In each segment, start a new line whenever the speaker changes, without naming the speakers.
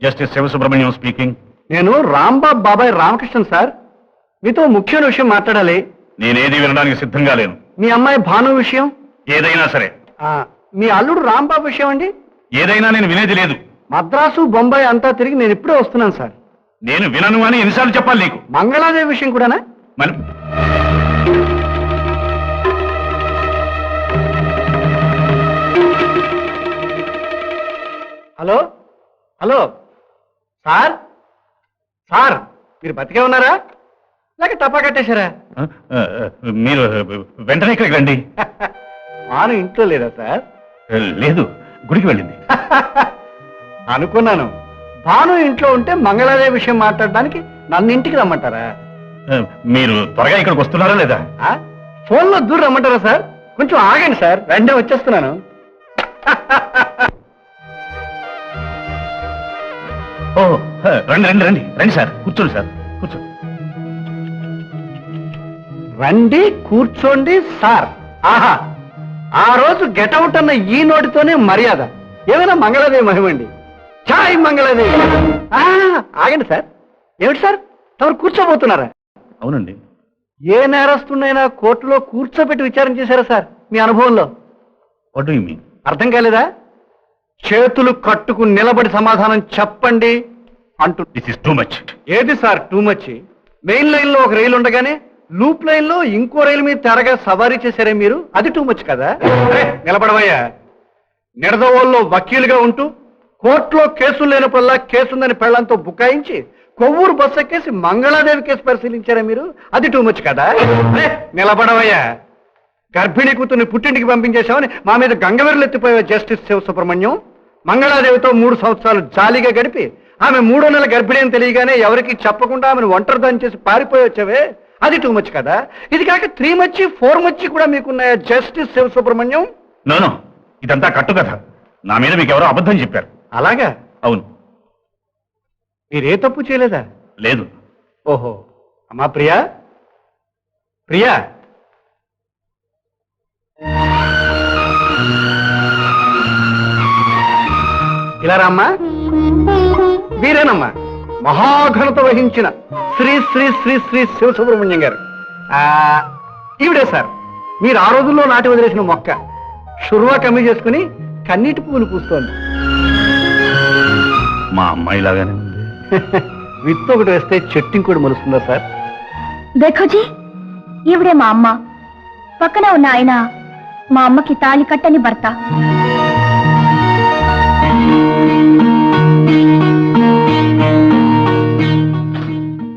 Justice Sivasubramanyam speaking.
నేను రాంబాబు బాబాయ్ Ramakrishnan sir. మీతో ముఖ్యమైన విషయం మాట్లాడాలి.
నేనేది వినడానికి సిద్ధంగా లేను.
మీ అమ్మాయి భాను విషయం.
ఏదైనా సరే.
మీ అల్లుడు రాంబాబు విషయం అండి.
ఏదైనా నేను వినేది లేదు.
మద్రాసు బొంబాయి అంతా తిరిగి నేను ఇప్పుడే వస్తున్నాను సార్.
నేను వినను అని ఎన్నిసార్లు చెప్పాలి నీకు?
మంగళాదేవి విషయం కూడానా?
మరి
హలో హలో సార్, సార్ మీరు బతికే ఉన్నారా లేక టపా కట్టేశారా?
మీరు వెంటనే ఇక్కడికి రండి.
భాను ఇంట్లో లేదా సార్?
లేదు, గుడికి వెళ్ళింది.
అనుకున్నాను. భాను ఇంట్లో ఉంటే మంగళాదేవి విషయం మాట్లాడడానికి నన్ను ఇంటికి రమ్మంటారా?
మీరు త్వరగా ఇక్కడికి వస్తున్నారా లేదా?
ఫోన్లో దూరం రమ్మంటారా సార్? కొంచెం ఆగండి సార్, వెంటనే వచ్చేస్తున్నాను.
ఓ రండి రండి రండి రండి సార్, కూర్చోండి సార్, కూర్చోండి.
రండి కూర్చోండి సార్. ఆహా, ఆ రోజు గెటౌట్ అన్న ఈ నోటితోనే మర్యాద. ఏమైనా మంగళాదేవి మహిమండి. చాయ్ మంగళాదేవి. ఆగండి సార్. ఏమిటి సార్ తమరు కూర్చోబోతున్నారా?
అవునండి.
ఏ నేరస్తున్నైనా కోర్టులో కూర్చోబెట్టి విచారణ చేశారా సార్ మీ అనుభవంలో?
What do you mean?
అర్థం కాలేదా? చేతులు కట్టుకు నిలబడి సమాధానం చెప్పండి అంటూ.
This is too much.
ఏది sir too much? Main line లో ఒక రైలు ఉండగానే లూప్ లైన్ లో ఇంకో రైలు మీద తెరగా సవారీ చేశారే మీరు, అది టూ మచ్ కదా? నిలబడవయ్యా. నిడదవోల్లో వకీలుగా ఉంటూ కోర్టులో కేసులు లేనప్పుడల్లా కేసుందని పెళ్లంతో బుకాయించి కొవ్వూరు బస్సు ఎక్కేసి మంగళాదేవి కేసు పరిశీలించారా మీరు, అది టూ మచ్ కదా? నిలబడవయ్యా. గర్భిణీ కూతుర్ని పుట్టింటికి పంపించేశామని మా మీద గంగవీరులు ఎత్తిపోయే జస్టిస్ శివసుబ్రహ్మణ్యం. మంగళాదేవితో 3 సంవత్సరాలు జాలీగా గడిపి ఆమె 3వ నెల గర్భిణీ అని తెలియగానే ఎవరికి చెప్పకుండా ఆమెను ఒంటరిదాన్ని చేసి పారిపోయి వచ్చావే, అది టూ మచ్ కదా? ఇది కాక 3 మచ్ 4 మచ్ కూడా మీకున్నాయా జస్టిస్ శివసుబ్రహ్మణ్యం?
నో, ఇదంతా కట్టు కథ. నా మీద మీకు ఎవరో అబద్ధం చెప్పారు.
అలాగా?
అవును.
మీరే తప్పు చేయలేదా?
లేదు.
ఓహో, అమ్మా ప్రియా, ప్రియా ఇలా రామ్మా. వీరేనమ్మా మహాఘనత వహించిన శ్రీ శ్రీ శ్రీ శ్రీ శివసుబ్రహ్మణ్యం గారు. ఈవిడే సార్ మీరు ఆ రోజుల్లో నాటి వదిలేసిన మొక్క. షుర్వా కమ్మి చేసుకుని కన్నీటి పువ్వులు పూస్తోంది.
మా అమ్మాయి లాగానే ఉంది.
విత్తు ఒకటి వేస్తే చెట్టు ఇంకోటి మొలుస్తుందా సార్?
దేఖోజీ, ఈవిడే మా అమ్మ. పక్కన ఉన్న ఆయన మా అమ్మకి తాళి కట్టని భర్త.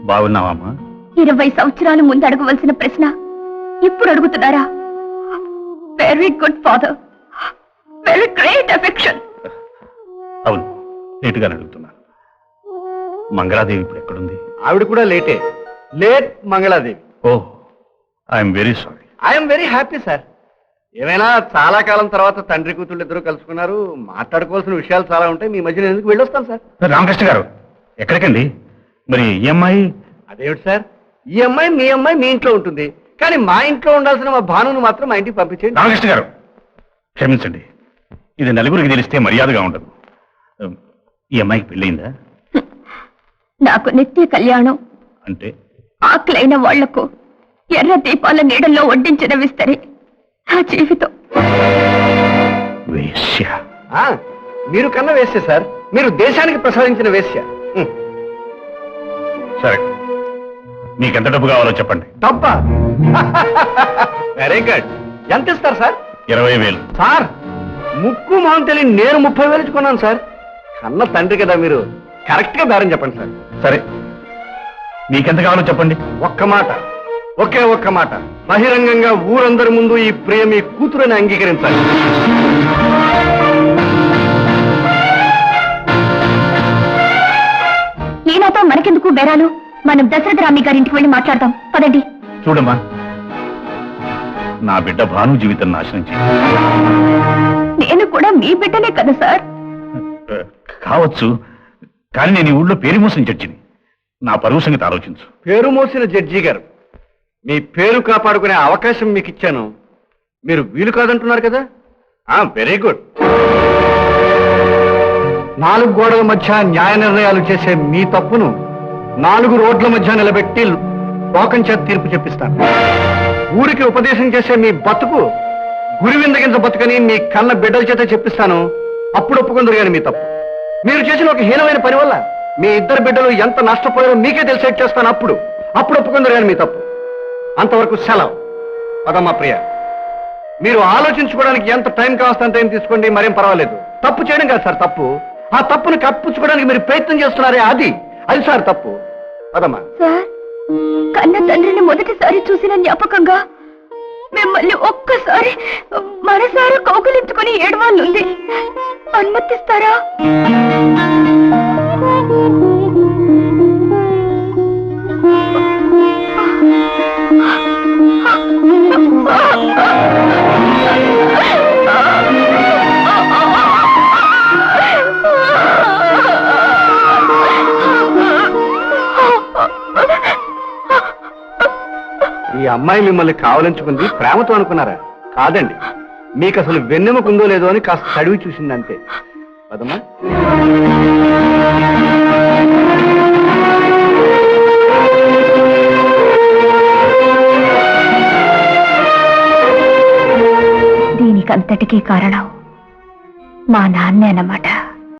బాగున్నావమ్మా?
20 సంవత్సరాల ముందు అడగవలసిన ప్రశ్న ఇప్పుడు అడుగుతున్నారా? Very good father, very great affection.
అవును, లేటుగా అడుగుతున్నా. మంగళాదేవి ఇప్పుడు ఎక్కడుంది?
ఆవిడ కూడా లేటే. Late Mangaladevi.
Oh, I'm very sorry.
I'm very happy sir. ఏమైనా చాలా కాలం తర్వాత తండ్రి కూతుళ్ళు ఇద్దరు కలుసుకున్నారు. మాట్లాడుకోవాల్సిన విషయాలు చాలా ఉంటాయి. మీ మధ్యన ఎందుకు వెళ్ళొస్తాను సార్.
రామకృష్ణ గారు, ఎక్కడికండి? మరి ఈ అమ్మాయి?
అదేమిటి సార్, ఈ అమ్మాయి మీ అమ్మాయి మీ ఇంట్లో ఉంటుంది, కానీ మా ఇంట్లో ఉండాల్సిన మా భానును మాత్రం మా ఇంటికి పంపించండి.
రామకృష్ణ గారు, క్షమించండి. ఇది నలుగురికి తెలిస్తే మర్యాదగా ఉండదు. ఈ అమ్మాయికి పెళ్ళయిందా?
నాకు నిత్య కళ్యాణం.
అంటే?
ఆకలైన వాళ్లకు ఎర్ర దీపాల నీడల్లో వడ్డించిన విస్తరి నా జీవితం.
వేశ్య?
మీరు కన్నా వేశ్య సార్. మీరు దేశానికి ప్రసాదించిన వేశ్య.
సరే, మీకెంత డబ్బు కావాలో చెప్పండి.
డబ్బా? Very good. ఎంత ఇస్తారు సార్?
20,000.
సార్, ముక్కు మొహం తెలియని నేను 30,000 ఇచ్చుకున్నాను సార్. కన్న తండ్రి కదా మీరు, కరెక్ట్ గా బేరం చెప్పండి సార్.
సరే, మీకెంత కావాలో చెప్పండి.
ఒక్క మాట, ఒకే ఒక్క మాట. బహిరంగంగా ఊరందరి ముందు ఈ ప్రేమి కూతురని అంగీకరించాలి.
ఈయనతో మనకెందుకు బేరాలు? మనం దశరథ రామి గారింటికి వెళ్ళి మాట్లాడదాం. పదండి.
చూడమ్మా, నా బిడ్డ భాను జీవితం నాశనం చేసి.
నేను కూడా మీ బిడ్డనే కదా సార్?
కావచ్చు, కానీ నేను ఈ ఊళ్ళో పేరు మోసిన జడ్జిని. నా పరువు సంగతి ఆలోచించు.
పేరు మోసిన జడ్జి గారు, మీ పేరు కాపాడుకునే అవకాశం మీకు ఇచ్చాను. మీరు వీలు కాదంటున్నారు కదా. Very good. 4 గోడల మధ్య న్యాయ నిర్ణయాలు చేసే మీ తప్పును 4 రోడ్ల మధ్య నిలబెట్టి లోకం చేత తీర్పు చెప్పిస్తాను. ఊరికి ఉపదేశం చేసే మీ బతుకు గురి విందగించ బతుకని మీ కన్న బిడ్డల చేత చెప్పిస్తాను. అప్పుడు ఒప్పుకుందరు కానీ మీ తప్పు. మీరు చేసిన ఒక హీనమైన పని వల్ల మీ 2 బిడ్డలు ఎంత నష్టపోయారో మీకే తెలిసేట్ చేస్తాను. అప్పుడు ఒప్పుకుందరు కానీ మీ తప్పు. అంతవరకు సెలవు. పదమ్మా ప్రియ, మీరు ఆలోచించుకోవడానికి ఎంత టైం కావస్తే అంత టైం తీసుకోండి, మరేం పర్వాలేదు. తప్పు చేయడం కాదు సార్ తప్పు. ఆ తప్పును కప్పించుకోవడానికి మీరు ప్రయత్నం చేస్తున్నారే అది సార్ తప్పు. పదమ్మా.
సార్, కన్న తండ్రిని మొదటిసారి చూసిన జ్ఞాపకంగా మిమ్మల్ని ఒక్కసారి మనసారా కౌగులించుకుని ఏడవాళ్ళుంది. అనుమతిస్తారా?
ఈ అమ్మాయి మిమ్మల్ని కావలించుకుంది ప్రేమతో అనుకున్నారా? కాదండి, మీకు అసలు వెన్నెముకుందో లేదో అని కాస్త చదివి చూసింది అంతే. పదమ్మా.
దీనికంతటికీ కారణం మా నాన్నే అన్నమాట.